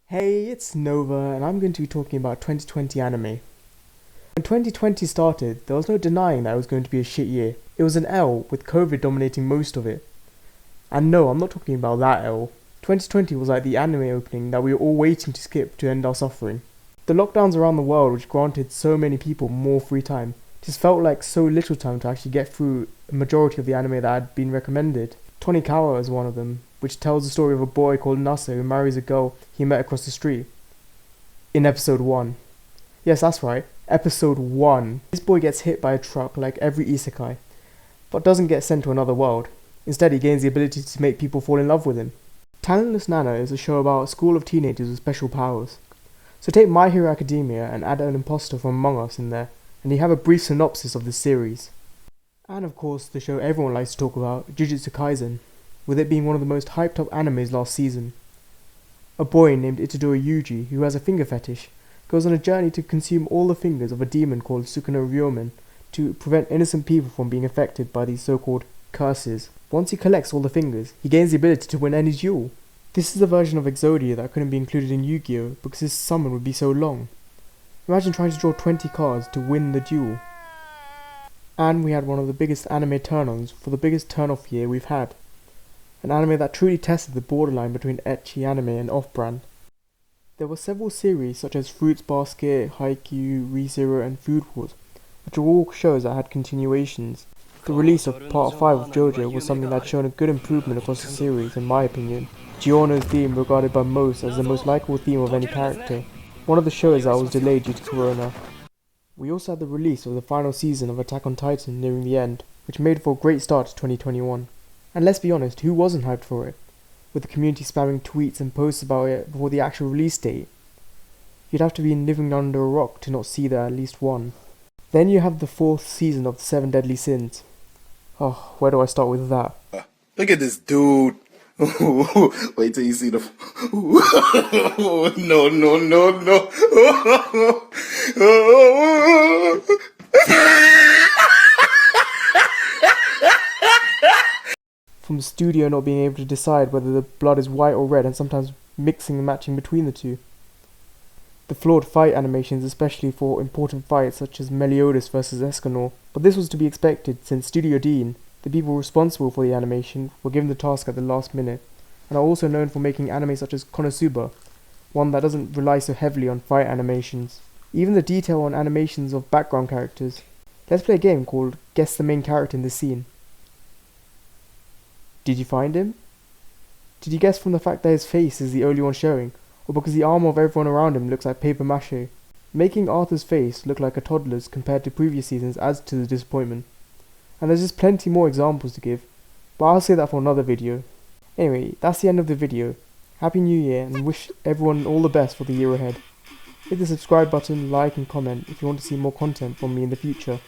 Hey, it's Nova, and I'm going to be talking about 2020 anime. When 2020 started, there was no denying that it was going to be a shit year. It was an L, with COVID dominating most of it. And no, I'm not talking about that L. 2020 was like the anime opening that we were all waiting to skip to end our suffering. The lockdowns around the world, which granted so many people more free time, just felt like so little time to actually get through a majority of the anime that had been recommended. Tonikawa is one of them, which tells the story of a boy called Nasa who marries a girl he met across the street. In episode 1. Yes, that's right, episode 1. This boy gets hit by a truck like every isekai, but doesn't get sent to another world. Instead, he gains the ability to make people fall in love with him. Talentless Nana is a show about a school of teenagers with special powers. So take My Hero Academia and add an imposter from Among Us in there, and you have a brief synopsis of the series. And of course, the show everyone likes to talk about, Jujutsu Kaisen, with it being one of the most hyped up animes last season. A boy named Itadori Yuji, who has a finger fetish, goes on a journey to consume all the fingers of a demon called Sukuna Ryomen to prevent innocent people from being affected by these so-called curses. Once he collects all the fingers, he gains the ability to win any duel. This is a version of Exodia that couldn't be included in Yu-Gi-Oh! Because his summon would be so long. Imagine trying to draw 20 cards to win the duel. And we had one of the biggest anime turn-ons for the biggest turn-off year we've had. An anime that truly tested the borderline between ecchi anime and off-brand. There were several series such as Fruits Basket, Haikyuu, ReZero and Food Wars, which were all shows that had continuations. The release of Part 5 of JoJo was something that had shown a good improvement across the series in my opinion. Giorno's theme regarded by most as the most likeable theme of any character, one of the shows that was delayed due to Corona. We also had the release of the final season of Attack on Titan nearing the end, which made for a great start to 2021. And let's be honest, who wasn't hyped for it? With the community spamming tweets and posts about it before the actual release date. You'd have to be living under a rock to not see there at least one. Then you have the 4th season of the 7 Deadly Sins. Oh, where do I start with that? Look at this dude. Wait till you see the... No, no, no, no. From the studio not being able to decide whether the blood is white or red and sometimes mixing and matching between the two. The flawed fight animations, especially for important fights such as Meliodas vs Escanor, but this was to be expected since Studio Dean, the people responsible for the animation, were given the task at the last minute, and are also known for making anime such as Konosuba, one that doesn't rely so heavily on fight animations. Even the detail on animations of background characters. Let's play a game called Guess the Main Character in this Scene. Did you find him? Did you guess from the fact that his face is the only one showing, or because the armor of everyone around him looks like paper mache? Making Arthur's face look like a toddler's compared to previous seasons adds to the disappointment. And there's just plenty more examples to give, but I'll say that for another video. Anyway, that's the end of the video. Happy New Year and wish everyone all the best for the year ahead. Hit the subscribe button, like and comment if you want to see more content from me in the future.